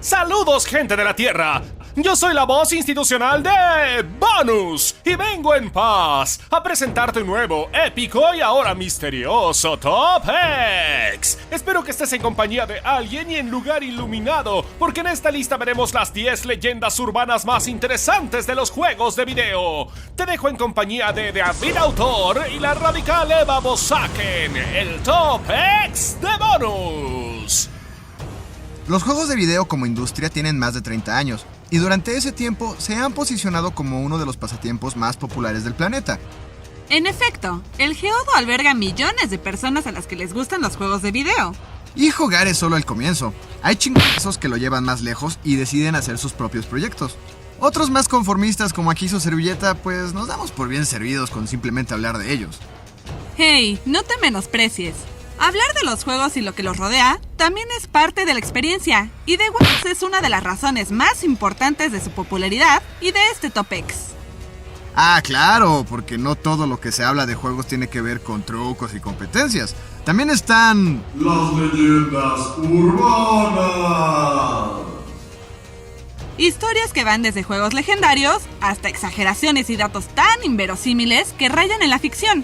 Saludos, gente de la Tierra. Yo soy la voz institucional de Bonus y vengo en paz a presentarte un nuevo, épico y ahora misterioso Top X. Espero que estés en compañía de alguien y en lugar iluminado, porque en esta lista veremos las 10 leyendas urbanas más interesantes de los juegos de video. Te dejo en compañía de David Autor y la radical Eva Bosaken, el Top X de Bonus. Los juegos de video como industria tienen más de 30 años, y durante ese tiempo se han posicionado como uno de los pasatiempos más populares del planeta. En efecto, el geodo alberga millones de personas a las que les gustan los juegos de video. Y jugar es solo el comienzo. Hay chingazos que lo llevan más lejos y deciden hacer sus propios proyectos. Otros más conformistas, como aquí su servilleta, pues nos damos por bien servidos con simplemente hablar de ellos. Hey, no te menosprecies. Hablar de los juegos y lo que los rodea también es parte de la experiencia, y The Wars es una de las razones más importantes de su popularidad y de este Top X. Ah, claro, porque no todo lo que se habla de juegos tiene que ver con trucos y competencias. También están... las leyendas urbanas. Historias que van desde juegos legendarios hasta exageraciones y datos tan inverosímiles que rayan en la ficción.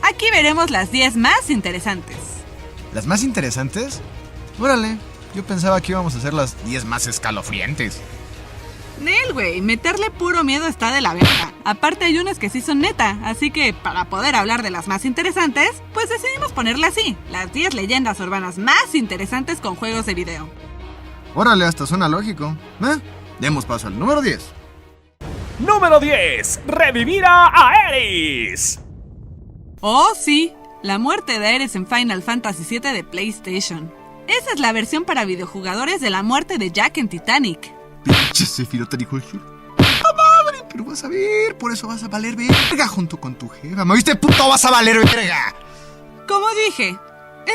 Aquí veremos las 10 más interesantes. ¿Las más interesantes? Órale, yo pensaba que íbamos a hacer las 10 más escalofriantes. Nel, güey, meterle puro miedo está de la verga. Aparte hay unas que sí son neta, así que para poder hablar de las más interesantes, pues decidimos ponerle así, las 10 leyendas urbanas más interesantes con juegos de video. Órale, hasta suena lógico. Demos paso al número 10. Número 10. Revivir a Aeris. Oh, sí, la muerte de Aeris en Final Fantasy VII de PlayStation. Esa es la versión para videojugadores de la muerte de Jack en Titanic. Pinche Sephiroth, hijo de... ¡Ah, madre! Pero vas a ver, por eso vas a valer verga junto con tu jefa. ¿Me oíste, puto? ¡Vas a valer verga! Como dije,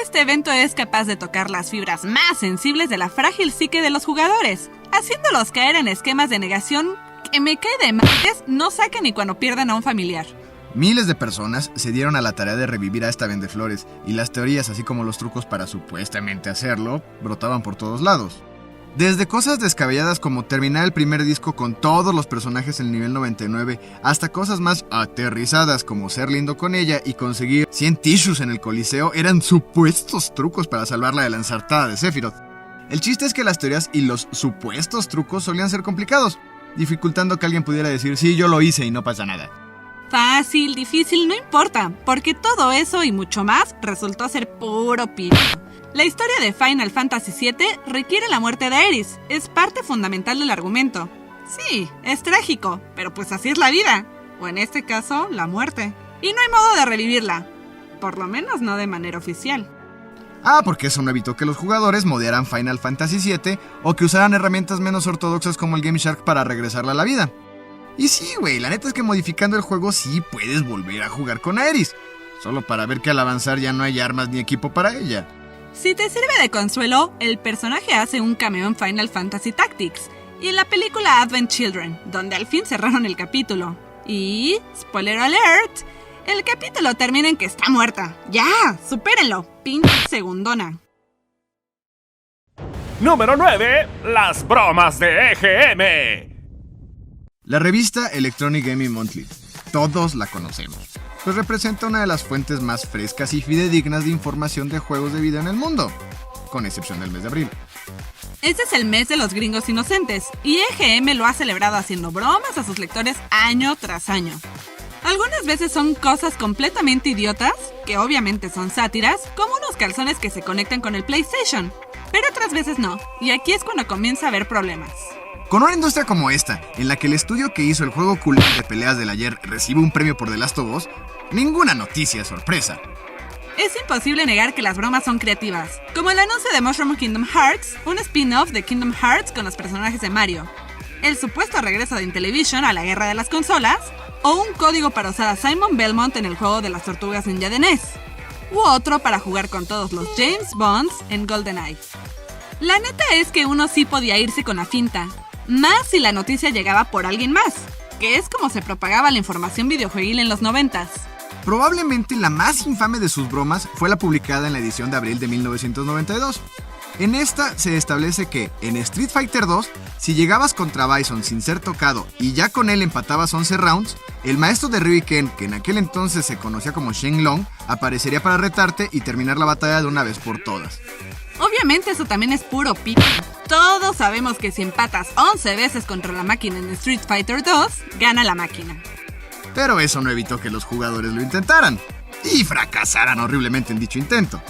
este evento es capaz de tocar las fibras más sensibles de la frágil psique de los jugadores, haciéndolos caer en esquemas de negación que me cae de madres no saquen ni cuando pierden a un familiar. Miles de personas se dieron a la tarea de revivir a esta vendeflores, y las teorías, así como los trucos para supuestamente hacerlo, brotaban por todos lados. Desde cosas descabelladas como terminar el primer disco con todos los personajes en el nivel 99, hasta cosas más aterrizadas como ser lindo con ella y conseguir 100 tissues en el coliseo, eran supuestos trucos para salvarla de la ensartada de Sephiroth. El chiste es que las teorías y los supuestos trucos solían ser complicados, dificultando que alguien pudiera decir, sí, yo lo hice y no pasa nada. Fácil, difícil, no importa, porque todo eso y mucho más resultó ser puro pito. La historia de Final Fantasy VII requiere la muerte de Aeris, es parte fundamental del argumento. Sí, es trágico, pero pues así es la vida, o en este caso, la muerte. Y no hay modo de revivirla, por lo menos no de manera oficial. Ah, porque eso no evitó que los jugadores modearan Final Fantasy VII o que usaran herramientas menos ortodoxas como el Game Shark para regresarla a la vida. Y sí, güey, la neta es que modificando el juego sí puedes volver a jugar con Aeris, solo para ver que al avanzar ya no hay armas ni equipo para ella. Si te sirve de consuelo, el personaje hace un cameo en Final Fantasy Tactics y en la película Advent Children, donde al fin cerraron el capítulo. Y, spoiler alert, el capítulo termina en que está muerta. ¡Ya! ¡Supérenlo! ¡Pinche segundona! Número 9. Las bromas de EGM. La revista Electronic Gaming Monthly, todos la conocemos, pues representa una de las fuentes más frescas y fidedignas de información de juegos de video en el mundo, con excepción del mes de abril. Este es el mes de los gringos inocentes, y EGM lo ha celebrado haciendo bromas a sus lectores año tras año. Algunas veces son cosas completamente idiotas, que obviamente son sátiras, como unos calzones que se conectan con el PlayStation, pero otras veces no, y aquí es cuando comienza a haber problemas. Con una industria como esta, en la que el estudio que hizo el juego cool de peleas del ayer recibe un premio por The Last of Us, ninguna noticia es sorpresa. Es imposible negar que las bromas son creativas, como el anuncio de Mushroom Kingdom Hearts, un spin-off de Kingdom Hearts con los personajes de Mario, el supuesto regreso de Intellivision a la guerra de las consolas, o un código para usar a Simon Belmont en el juego de las Tortugas Ninja de NES, u otro para jugar con todos los James Bonds en GoldenEye. La neta es que uno sí podía irse con la finta, más si la noticia llegaba por alguien más, que es como se propagaba la información videojueguil en los 90s. Probablemente la más infame de sus bromas fue la publicada en la edición de abril de 1992. En esta se establece que en Street Fighter 2, si llegabas contra Bison sin ser tocado y ya con él empatabas 11 rounds, el maestro de Ryu y Ken, que en aquel entonces se conocía como Shenlong, aparecería para retarte y terminar la batalla de una vez por todas. Obviamente eso también es puro pipi. Todos sabemos que si empatas 11 veces contra la máquina en Street Fighter 2, gana la máquina. Pero eso no evitó que los jugadores lo intentaran y fracasaran horriblemente en dicho intento.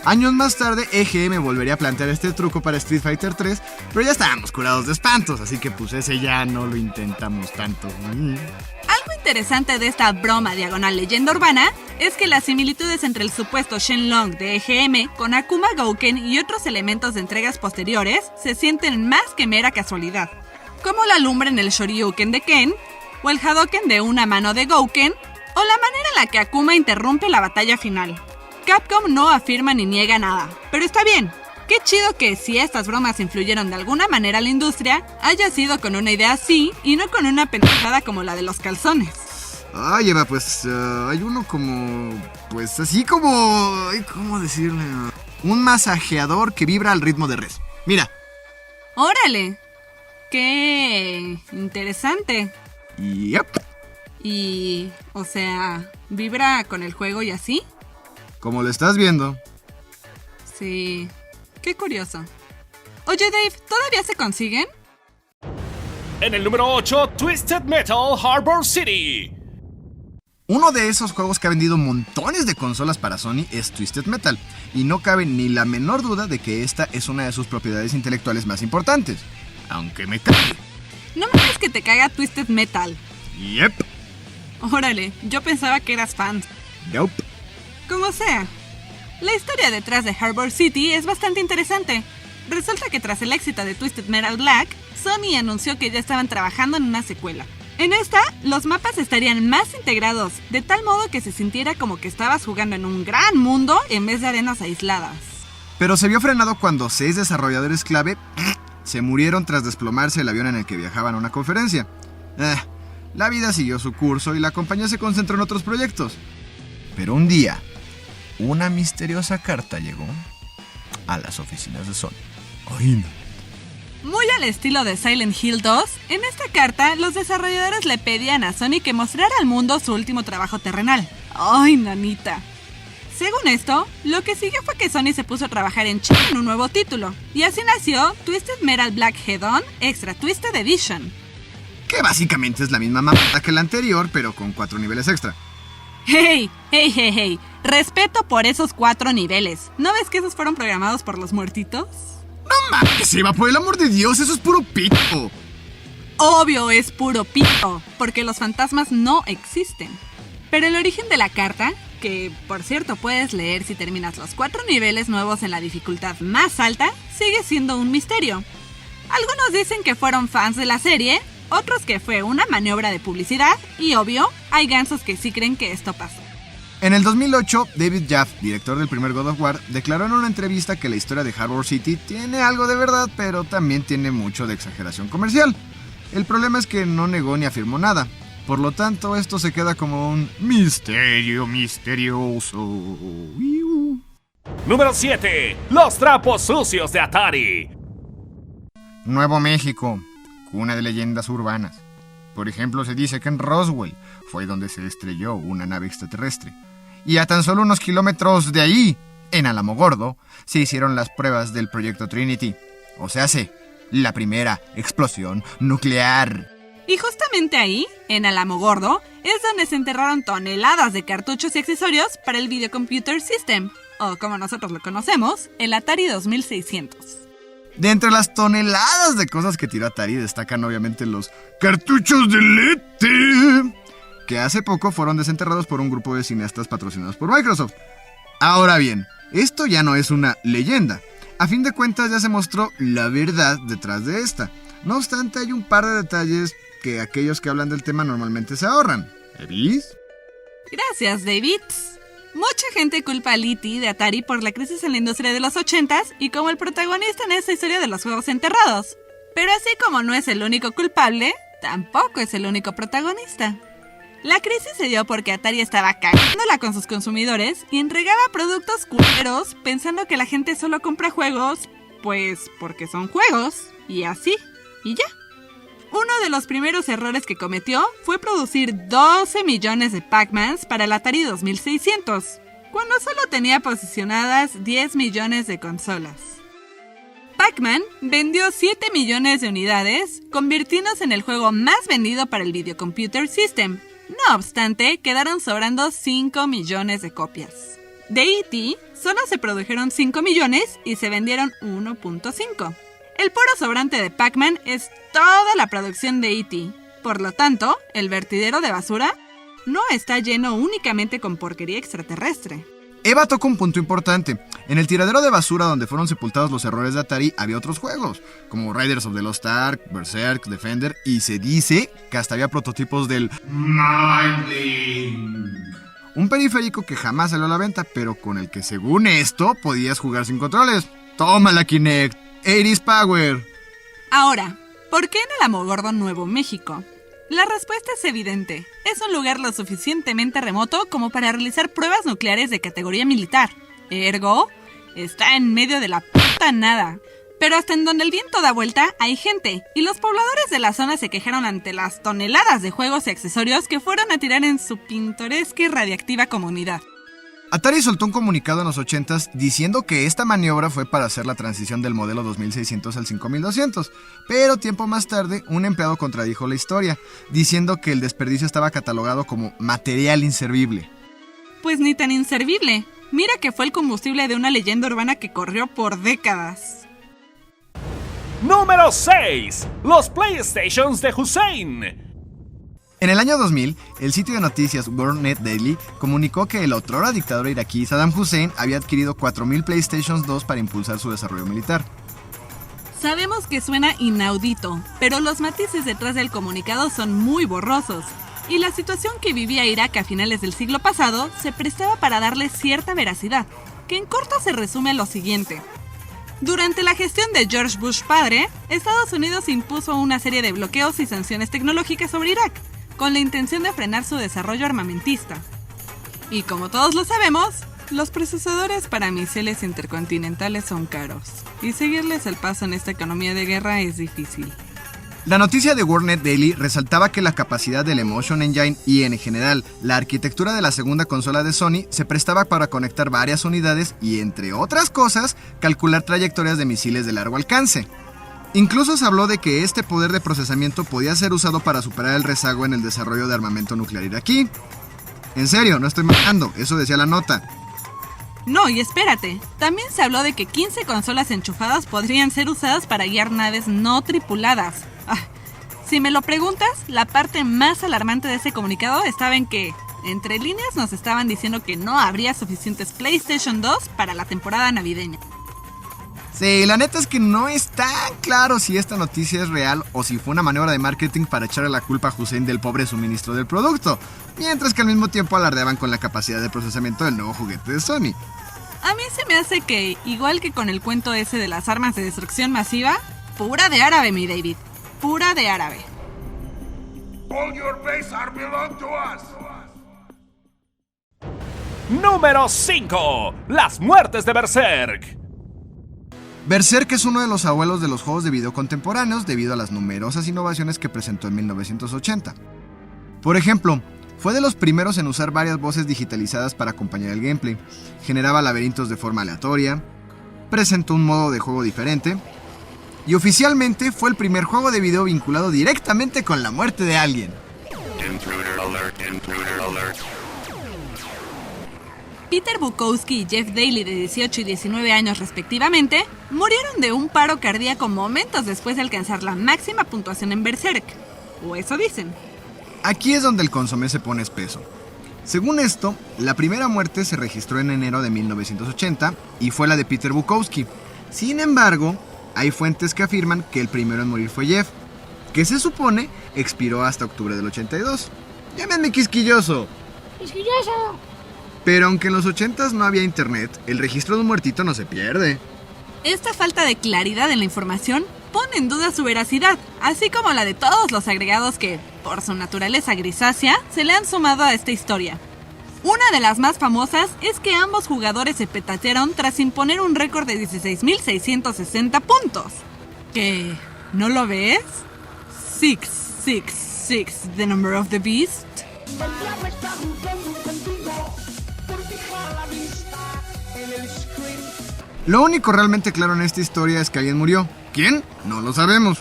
Años más tarde, EGM volvería a plantear este truco para Street Fighter 3, pero ya estábamos curados de espantos, así que pues ese ya no lo intentamos tanto. Algo interesante de esta broma diagonal leyenda urbana es que las similitudes entre el supuesto Shenlong de EGM con Akuma Gouken y otros elementos de entregas posteriores se sienten más que mera casualidad, como la lumbre en el Shoryuken de Ken, o el Hadoken de una mano de Gouken, o la manera en la que Akuma interrumpe la batalla final. Capcom no afirma ni niega nada, pero está bien. Qué chido que si estas bromas influyeron de alguna manera a la industria, haya sido con una idea así y no con una pendejada como la de los calzones. Ay, Eva, pues hay uno como... pues así como... ¿cómo decirle? Un masajeador que vibra al ritmo de res. Mira. ¡Órale! ¡Qué interesante! Yep. Y... o sea, ¿vibra con el juego y así? Como lo estás viendo. Sí, qué curioso. Oye Dave, ¿todavía se consiguen? En el número 8, Twisted Metal Harbor City. Uno de esos juegos que ha vendido montones de consolas para Sony es Twisted Metal, y no cabe ni la menor duda de que esta es una de sus propiedades intelectuales más importantes. Aunque me cague. No me digas que te caga Twisted Metal. Yep. Órale, yo pensaba que eras fan. Nope. Como sea, la historia detrás de Harbor City es bastante interesante. Resulta que tras el éxito de Twisted Metal Black, Sony anunció que ya estaban trabajando en una secuela. En esta, los mapas estarían más integrados, de tal modo que se sintiera como que estabas jugando en un gran mundo en vez de arenas aisladas. Pero se vio frenado cuando 6 desarrolladores clave se murieron tras desplomarse el avión en el que viajaban a una conferencia. La vida siguió su curso y la compañía se concentró en otros proyectos. Pero un día, una misteriosa carta llegó a las oficinas de Sony. Ay, no. Muy al estilo de Silent Hill 2, en esta carta los desarrolladores le pedían a Sony que mostrara al mundo su último trabajo terrenal. ¡Ay, nanita! Según esto, lo que siguió fue que Sony se puso a trabajar en China en un nuevo título, y así nació Twisted Metal Black Head-On Extra Twisted Edition. Que básicamente es la misma mapa que la anterior, pero con 4 niveles extra. ¡Hey! ¡Hey, hey, hey! Respeto por esos 4 niveles. ¿No ves que esos fueron programados por los muertitos? ¡No mames, Eva! ¡Por el amor de Dios! ¡Eso es puro pito! Obvio es puro pito, porque los fantasmas no existen. Pero el origen de la carta, que por cierto puedes leer si terminas los 4 niveles nuevos en la dificultad más alta, sigue siendo un misterio. Algunos dicen que fueron fans de la serie, otros que fue una maniobra de publicidad, y obvio, hay gansos que sí creen que esto pasó. En el 2008, David Jaffe, director del primer God of War, declaró en una entrevista que la historia de Harbor City tiene algo de verdad, pero también tiene mucho de exageración comercial. El problema es que no negó ni afirmó nada. Por lo tanto, esto se queda como un misterio misterioso. Número 7. Los trapos sucios de Atari. Nuevo México, cuna de leyendas urbanas. Por ejemplo, se dice que en Roswell fue donde se estrelló una nave extraterrestre. Y a tan solo unos kilómetros de ahí, en Alamogordo, se hicieron las pruebas del proyecto Trinity. O sea, la primera explosión nuclear. Y justamente ahí, en Alamogordo, es donde se enterraron toneladas de cartuchos y accesorios para el Video Computer System, o como nosotros lo conocemos, el Atari 2600. De entre las toneladas de cosas que tiró Atari destacan obviamente los cartuchos de Lete, que hace poco fueron desenterrados por un grupo de cineastas patrocinados por Microsoft. Ahora bien, esto ya no es una leyenda. A fin de cuentas ya se mostró la verdad detrás de esta. No obstante, hay un par de detalles que aquellos que hablan del tema normalmente se ahorran. ¿Evis? Gracias, David. Mucha gente culpa a E.T. de Atari por la crisis en la industria de los 80s y como el protagonista en esta historia de los juegos enterrados. Pero así como no es el único culpable, tampoco es el único protagonista. La crisis se dio porque Atari estaba cagándola con sus consumidores y entregaba productos culeros pensando que la gente solo compra juegos Pues porque son juegos, y así, y ya. Uno de los primeros errores que cometió fue producir 12 millones de Pac-Mans para el Atari 2600, cuando solo tenía posicionadas 10 millones de consolas. Pac-Man vendió 7 millones de unidades, convirtiéndose en el juego más vendido para el Video Computer System. No obstante, quedaron sobrando 5 millones de copias. De E.T. solo se produjeron 5 millones y se vendieron 1.5. El puro sobrante de Pac-Man es toda la producción de E.T. Por lo tanto, el vertidero de basura no está lleno únicamente con porquería extraterrestre. Eva toca un punto importante. En el tiradero de basura donde fueron sepultados los errores de Atari había otros juegos, como Raiders of the Lost Ark, Berserk, Defender, y se dice que hasta había prototipos del Mindling, un periférico que jamás salió a la venta, pero con el que según esto podías jugar sin controles. ¡Toma la Kinect! 80's Power. Ahora, ¿por qué en Alamogordo, Nuevo México? La respuesta es evidente. Es un lugar lo suficientemente remoto como para realizar pruebas nucleares de categoría militar. Ergo, está en medio de la puta nada. Pero hasta en donde el viento da vuelta hay gente, y los pobladores de la zona se quejaron ante las toneladas de juegos y accesorios que fueron a tirar en su pintoresca y radiactiva comunidad. Atari soltó un comunicado en los 80s diciendo que esta maniobra fue para hacer la transición del modelo 2600 al 5200, pero tiempo más tarde un empleado contradijo la historia, diciendo que el desperdicio estaba catalogado como material inservible. Pues ni tan inservible. Mira que fue el combustible de una leyenda urbana que corrió por décadas. Número 6. Los PlayStations de Hussein. En el año 2000, el sitio de noticias WorldNet Daily comunicó que el otrora dictador iraquí Saddam Hussein había adquirido 4.000 PlayStation 2 para impulsar su desarrollo militar. Sabemos que suena inaudito, pero los matices detrás del comunicado son muy borrosos, y la situación que vivía Irak a finales del siglo pasado se prestaba para darle cierta veracidad, que en corto se resume a lo siguiente. Durante la gestión de George Bush padre, Estados Unidos impuso una serie de bloqueos y sanciones tecnológicas sobre Irak, con la intención de frenar su desarrollo armamentista. Y como todos lo sabemos, los procesadores para misiles intercontinentales son caros, y seguirles el paso en esta economía de guerra es difícil. La noticia de WorldNet Daily resaltaba que la capacidad del Emotion Engine y en general la arquitectura de la segunda consola de Sony se prestaba para conectar varias unidades y, entre otras cosas, calcular trayectorias de misiles de largo alcance. Incluso se habló de que este poder de procesamiento podía ser usado para superar el rezago en el desarrollo de armamento nuclear iraquí. En serio, no estoy majando, eso decía la nota. No, y espérate, también se habló de que 15 consolas enchufadas podrían ser usadas para guiar naves no tripuladas. Si me lo preguntas, la parte más alarmante de ese comunicado estaba en que, entre líneas, nos estaban diciendo que no habría suficientes PlayStation 2 para la temporada navideña. Sí, la neta es que no es tan claro si esta noticia es real o si fue una maniobra de marketing para echarle la culpa a Hussein del pobre suministro del producto, mientras que al mismo tiempo alardeaban con la capacidad de procesamiento del nuevo juguete de Sony. A mí se me hace que, igual que con el cuento ese de las armas de destrucción masiva, pura de árabe, mi David, pura de árabe. All your base are belong to us. Número 5. Las muertes de Berserk. Berserk es uno de los abuelos de los juegos de video contemporáneos debido a las numerosas innovaciones que presentó en 1980. Por ejemplo, fue de los primeros en usar varias voces digitalizadas para acompañar el gameplay, generaba laberintos de forma aleatoria, presentó un modo de juego diferente, y oficialmente fue el primer juego de video vinculado directamente con la muerte de alguien. Intruder alert, intruder alert. Peter Bukowski y Jeff Daly, de 18 y 19 años respectivamente, murieron de un paro cardíaco momentos después de alcanzar la máxima puntuación en Berserk, o eso dicen. Aquí es donde el consomé se pone espeso. Según esto, la primera muerte se registró en enero de 1980 y fue la de Peter Bukowski. Sin embargo, hay fuentes que afirman que el primero en morir fue Jeff, que se supone expiró hasta octubre del 82. Llámenme quisquilloso. ¡Quisquilloso! Pero aunque en los 80s no había internet, el registro de un muertito no se pierde. Esta falta de claridad en la información pone en duda su veracidad, así como la de todos los agregados que, por su naturaleza grisácea, se le han sumado a esta historia. Una de las más famosas es que ambos jugadores se petatearon tras imponer un récord de 16.660 puntos. ¿Qué? ¿No lo ves? 666, the number of the beast. El diablo está jugando contigo por fijar la vista en el screen. Lo único realmente claro en esta historia es que alguien murió. ¿Quién? No lo sabemos.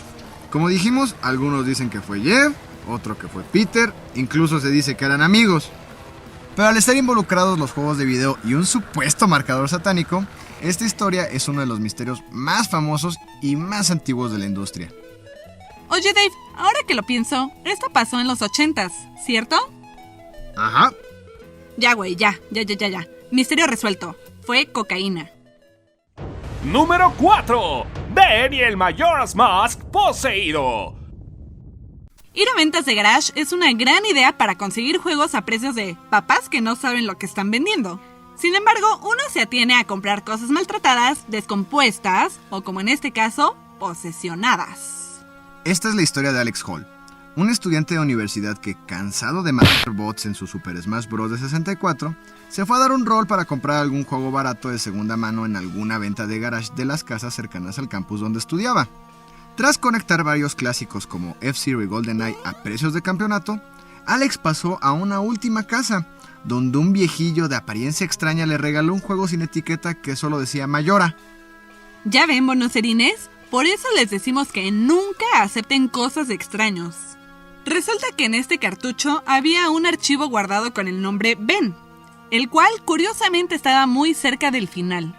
Como dijimos, algunos dicen que fue Jeff, otro que fue Peter, incluso se dice que eran amigos. Pero al estar involucrados los juegos de video y un supuesto marcador satánico, esta historia es uno de los misterios más famosos y más antiguos de la industria. Oye Dave, ahora que lo pienso, esto pasó en los 80s, ¿cierto? Ajá. Ya güey, ya. Misterio resuelto. Fue cocaína. Número 4. Ben y el Majora's Mask poseído. Ir a ventas de garage es una gran idea para conseguir juegos a precios de papás que no saben lo que están vendiendo. Sin embargo, uno se atiene a comprar cosas maltratadas, descompuestas o, como en este caso, posesionadas. Esta es la historia de Alex Hall, un estudiante de universidad que, cansado de matar bots en su Super Smash Bros. De 64, se fue a dar un rol para comprar algún juego barato de segunda mano en alguna venta de garage de las casas cercanas al campus donde estudiaba. Tras conectar varios clásicos como F-Zero y GoldenEye a precios de campeonato, Alex pasó a una última casa, donde un viejillo de apariencia extraña le regaló un juego sin etiqueta que solo decía Mayora. ¿Ya ven, bonocerines? Por eso les decimos que nunca acepten cosas de extraños. Resulta que en este cartucho había un archivo guardado con el nombre Ben, el cual curiosamente estaba muy cerca del final.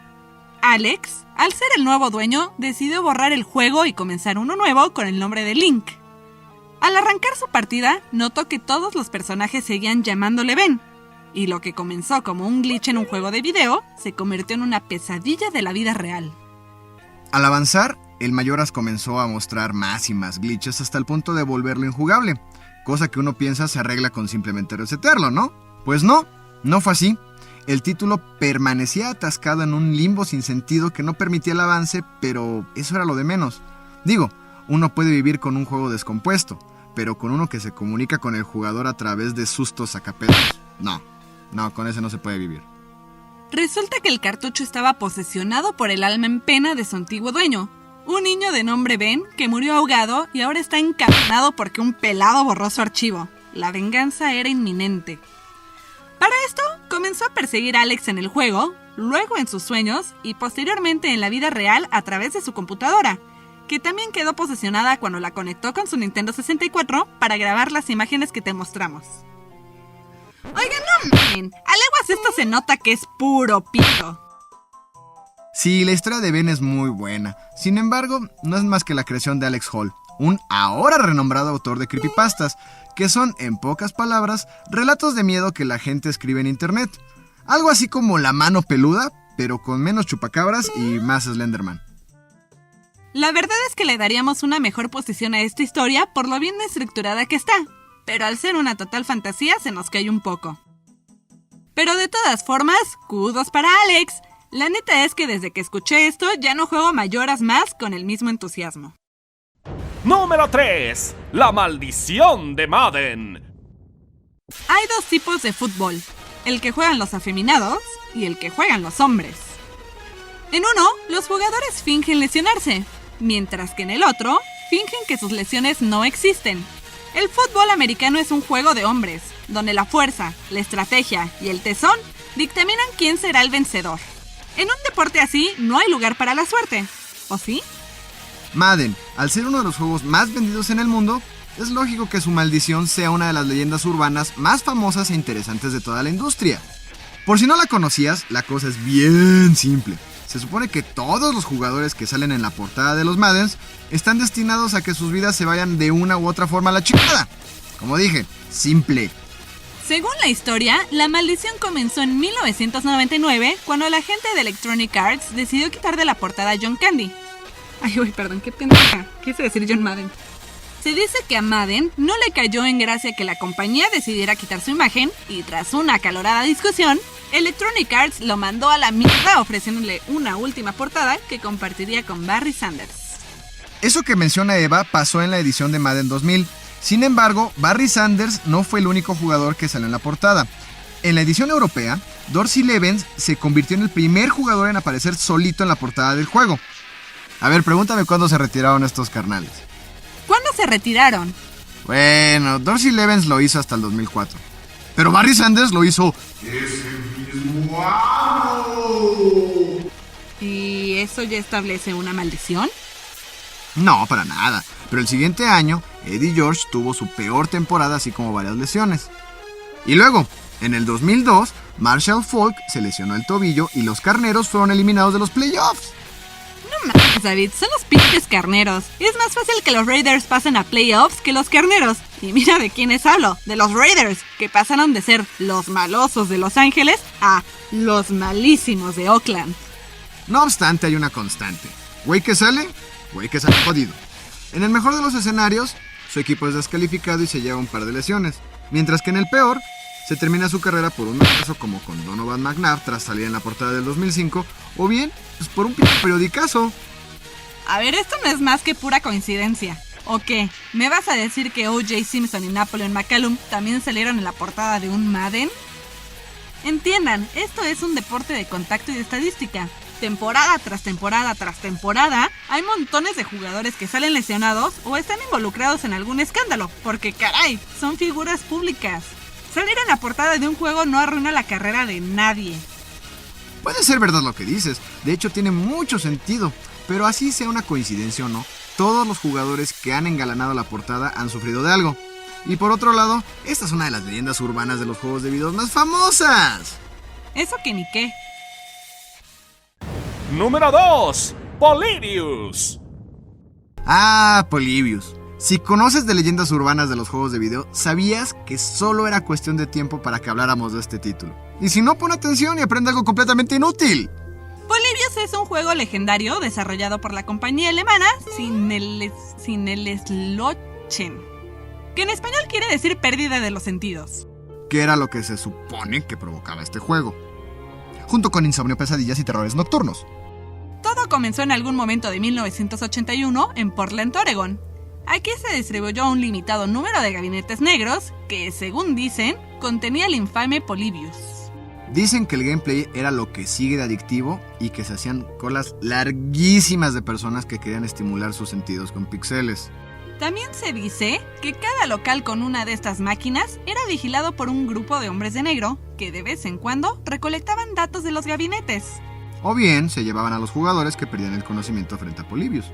Alex, al ser el nuevo dueño, decidió borrar el juego y comenzar uno nuevo con el nombre de Link. Al arrancar su partida, notó que todos los personajes seguían llamándole Ben, y lo que comenzó como un glitch en un juego de video, se convirtió en una pesadilla de la vida real. Al avanzar, el Majora's comenzó a mostrar más y más glitches hasta el punto de volverlo injugable, cosa que uno piensa se arregla con simplemente resetearlo, ¿no? Pues no fue así. El título permanecía atascado en un limbo sin sentido que no permitía el avance, pero eso era lo de menos. Digo, uno puede vivir con un juego descompuesto, pero con uno que se comunica con el jugador a través de sustos sacapelos. No, con ese no se puede vivir. Resulta que el cartucho estaba posesionado por el alma en pena de su antiguo dueño, un niño de nombre Ben que murió ahogado y ahora está encadenado porque un pelado borró su archivo. La venganza era inminente. Para esto, comenzó a perseguir a Alex en el juego, luego en sus sueños y posteriormente en la vida real a través de su computadora, que también quedó posesionada cuando la conectó con su Nintendo 64 para grabar las imágenes que te mostramos. Oigan, no mamen, a leguas esto se nota que es puro pito. Sí, la historia de Ben es muy buena. Sin embargo, no es más que la creación de Alex Hall, un ahora renombrado autor de creepypastas, que son, en pocas palabras, relatos de miedo que la gente escribe en internet. Algo así como La Mano Peluda, pero con menos chupacabras y más Slenderman. La verdad es que le daríamos una mejor posición a esta historia por lo bien estructurada que está, pero al ser una total fantasía se nos cae un poco. Pero de todas formas, kudos para Alex. La neta es que desde que escuché esto ya no juego Majora's Mask con el mismo entusiasmo. Número 3. La maldición de Madden. Hay dos tipos de fútbol, el que juegan los afeminados y el que juegan los hombres. En uno, los jugadores fingen lesionarse, mientras que en el otro, fingen que sus lesiones no existen. El fútbol americano es un juego de hombres, donde la fuerza, la estrategia y el tesón dictaminan quién será el vencedor. En un deporte así, no hay lugar para la suerte, ¿o sí? Madden, al ser uno de los juegos más vendidos en el mundo, es lógico que su maldición sea una de las leyendas urbanas más famosas e interesantes de toda la industria. Por si no la conocías, la cosa es bien simple. Se supone que todos los jugadores que salen en la portada de los Maddens están destinados a que sus vidas se vayan de una u otra forma a la chingada. Como dije, simple. Según la historia, la maldición comenzó en 1999 cuando la gente de Electronic Arts decidió quitar de la portada a John Candy. Ay, uy, perdón, qué pendeja. Quise decir John Madden. Se dice que a Madden no le cayó en gracia que la compañía decidiera quitar su imagen y tras una acalorada discusión, Electronic Arts lo mandó a la mierda ofreciéndole una última portada que compartiría con Barry Sanders. Eso que menciona Eva pasó en la edición de Madden 2000. Sin embargo, Barry Sanders no fue el único jugador que salió en la portada. En la edición europea, Dorsey Levens se convirtió en el primer jugador en aparecer solito en la portada del juego. A ver, pregúntame cuándo se retiraron estos carnales. ¿Cuándo se retiraron? Bueno, Dorsey Levens lo hizo hasta el 2004. Pero Barry Sanders lo hizo ese mismo año. ¿Y eso ya establece una maldición? No, para nada. Pero el siguiente año, Eddie George tuvo su peor temporada, así como varias lesiones. Y luego, en el 2002, Marshall Faulk se lesionó el tobillo y los Carneros fueron eliminados de los playoffs. No mames, David, son los pinches Carneros. Es más fácil que los Raiders pasen a playoffs que los Carneros. Y mira de quiénes hablo, de los Raiders, que pasaron de ser los malosos de Los Ángeles a los malísimos de Oakland. No obstante, hay una constante. Güey que sale jodido. En el mejor de los escenarios, su equipo es descalificado y se lleva un par de lesiones. Mientras que en el peor, se termina su carrera por un caso como con Donovan McNabb tras salir en la portada del 2005, o bien, pues por un periodicazo. A ver, esto no es más que pura coincidencia. ¿O qué? ¿Me vas a decir que O.J. Simpson y Napoleon McCallum también salieron en la portada de un Madden? Entiendan, esto es un deporte de contacto y de estadística. Temporada tras temporada tras temporada, hay montones de jugadores que salen lesionados o están involucrados en algún escándalo, porque caray, son figuras públicas. Salir en la portada de un juego no arruina la carrera de nadie. Puede ser verdad lo que dices, de hecho tiene mucho sentido, pero así sea una coincidencia o no, todos los jugadores que han engalanado la portada han sufrido de algo. Y por otro lado, esta es una de las leyendas urbanas de los juegos de video más famosas. Eso que ni qué. Número 2. Polybius. Ah, Polybius. Si conoces de leyendas urbanas de los juegos de video, sabías que solo era cuestión de tiempo para que habláramos de este título. Y si no, pon atención y aprende algo completamente inútil. Polybius es un juego legendario desarrollado por la compañía alemana Sinelslöschen, que en español quiere decir pérdida de los sentidos. Que era lo que se supone que provocaba este juego, junto con insomnio, pesadillas y terrores nocturnos. Todo comenzó en algún momento de 1981 en Portland, Oregon. Aquí se distribuyó un limitado número de gabinetes negros que, según dicen, contenía el infame Polybius. Dicen que el gameplay era lo que sigue de adictivo y que se hacían colas larguísimas de personas que querían estimular sus sentidos con píxeles. También se dice que cada local con una de estas máquinas era vigilado por un grupo de hombres de negro que de vez en cuando recolectaban datos de los gabinetes. O bien se llevaban a los jugadores que perdían el conocimiento frente a Polybius.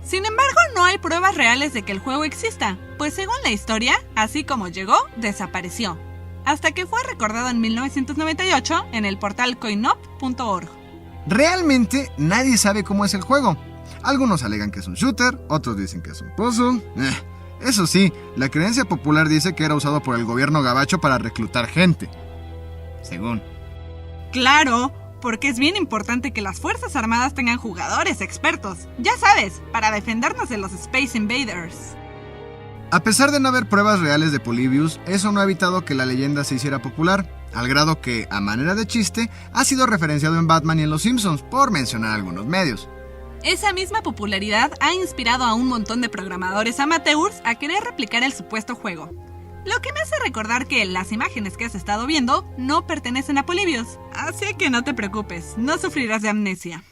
Sin embargo, no hay pruebas reales de que el juego exista, pues según la historia, así como llegó, desapareció, hasta que fue recordado en 1998 en el portal coinop.org. Realmente nadie sabe cómo es el juego. Algunos alegan que es un shooter, otros dicen que es un puzzle. Eso sí, la creencia popular dice que era usado por el gobierno gabacho para reclutar gente. Según. Claro, porque es bien importante que las Fuerzas Armadas tengan jugadores expertos, ya sabes, para defendernos de los Space Invaders. A pesar de no haber pruebas reales de Polybius, eso no ha evitado que la leyenda se hiciera popular, al grado que, a manera de chiste, ha sido referenciado en Batman y en Los Simpsons, por mencionar algunos medios. Esa misma popularidad ha inspirado a un montón de programadores amateurs a querer replicar el supuesto juego. Lo que me hace recordar que las imágenes que has estado viendo no pertenecen a Polybius, así que no te preocupes, no sufrirás de amnesia.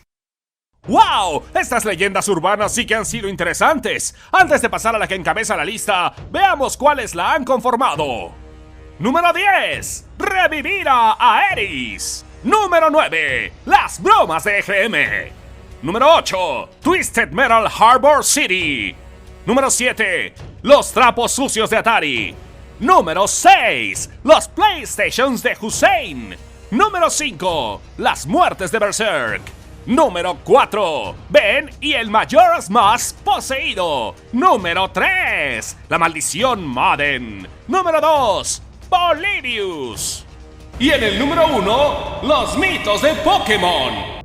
¡Wow! Estas leyendas urbanas sí que han sido interesantes. Antes de pasar a la que encabeza la lista, veamos cuáles la han conformado. Número 10. Revivir a Aeris. Número 9. Las bromas de EGM. Número 8. Twisted Metal Harbor City. Número 7. Los trapos sucios de Atari. Número 6. Los PlayStations de Hussein. Número 5. Las muertes de Berserk. Número 4. Ben y el Majora's Mask poseído. Número 3. La maldición Madden. Número 2. Polybius. Y en el número 1, los mitos de Pokémon.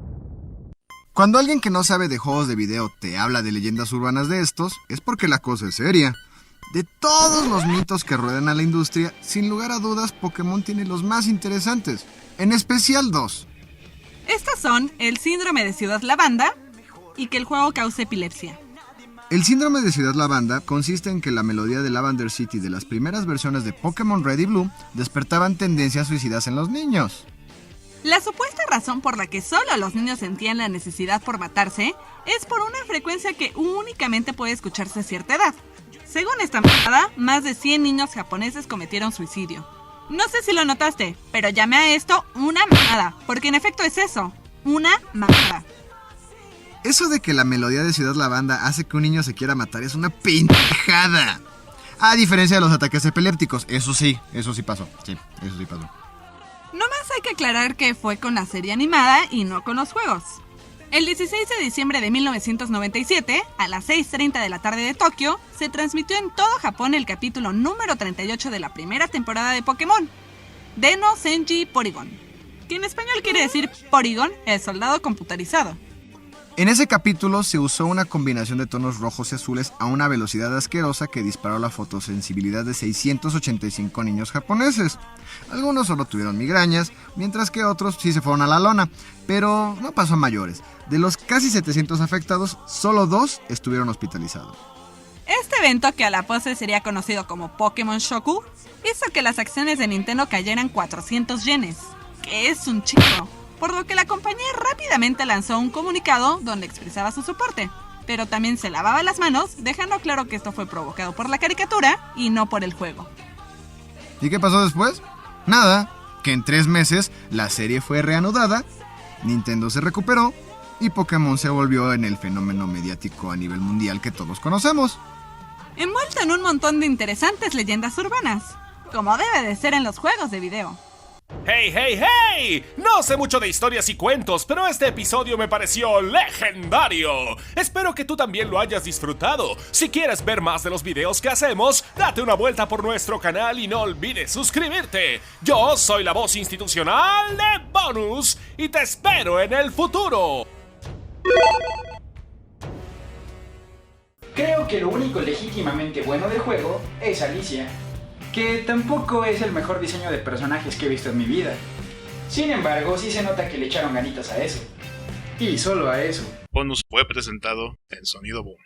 Cuando alguien que no sabe de juegos de video te habla de leyendas urbanas de estos, es porque la cosa es seria. De todos los mitos que ruedan a la industria, sin lugar a dudas, Pokémon tiene los más interesantes, en especial dos. Estos son el síndrome de Ciudad Lavanda y que el juego cause epilepsia. El síndrome de Ciudad Lavanda consiste en que la melodía de Lavender City de las primeras versiones de Pokémon Red y Blue despertaban tendencias suicidas en los niños. La supuesta razón por la que solo los niños sentían la necesidad por matarse es por una frecuencia que únicamente puede escucharse a cierta edad. Según esta mamada, más de 100 niños japoneses cometieron suicidio. No sé si lo notaste, pero llamé a esto una mamada, porque en efecto es eso, una mamada. Eso de que la melodía de Ciudad Lavanda hace que un niño se quiera matar es una pendejada. A diferencia de los ataques epilépticos, eso sí pasó. Sí, eso sí pasó. Nomás hay que aclarar que fue con la serie animada y no con los juegos. El 16 de diciembre de 1997, a las 6:30 de la tarde de Tokio, se transmitió en todo Japón el capítulo número 38 de la primera temporada de Pokémon, Deno Senji Porygon, que en español quiere decir Porygon, el soldado computarizado. En ese capítulo se usó una combinación de tonos rojos y azules a una velocidad asquerosa que disparó la fotosensibilidad de 685 niños japoneses. Algunos solo tuvieron migrañas, mientras que otros sí se fueron a la lona, pero no pasó a mayores. De los casi 700 afectados, solo 2 estuvieron hospitalizados. Este evento, que a la postre sería conocido como Pokémon Shoku, hizo que las acciones de Nintendo cayeran 400 yenes, que es un chingo. Por lo que la compañía rápidamente lanzó un comunicado donde expresaba su soporte, pero también se lavaba las manos, dejando claro que esto fue provocado por la caricatura y no por el juego. ¿Y qué pasó después? Nada, que en 3 meses la serie fue reanudada, Nintendo se recuperó y Pokémon se volvió en el fenómeno mediático a nivel mundial que todos conocemos. Envuelto en un montón de interesantes leyendas urbanas, como debe de ser en los juegos de video. ¡Hey, hey, hey! No sé mucho de historias y cuentos, pero este episodio me pareció legendario. Espero que tú también lo hayas disfrutado. Si quieres ver más de los videos que hacemos, date una vuelta por nuestro canal y no olvides suscribirte. Yo soy la voz institucional de Bonus y te espero en el futuro. Creo que lo único legítimamente bueno del juego es Alicia, que tampoco es el mejor diseño de personajes que he visto en mi vida. Sin embargo, sí se nota que le echaron ganitas a eso. Y solo a eso. Bonus fue presentado en Sonido Boom.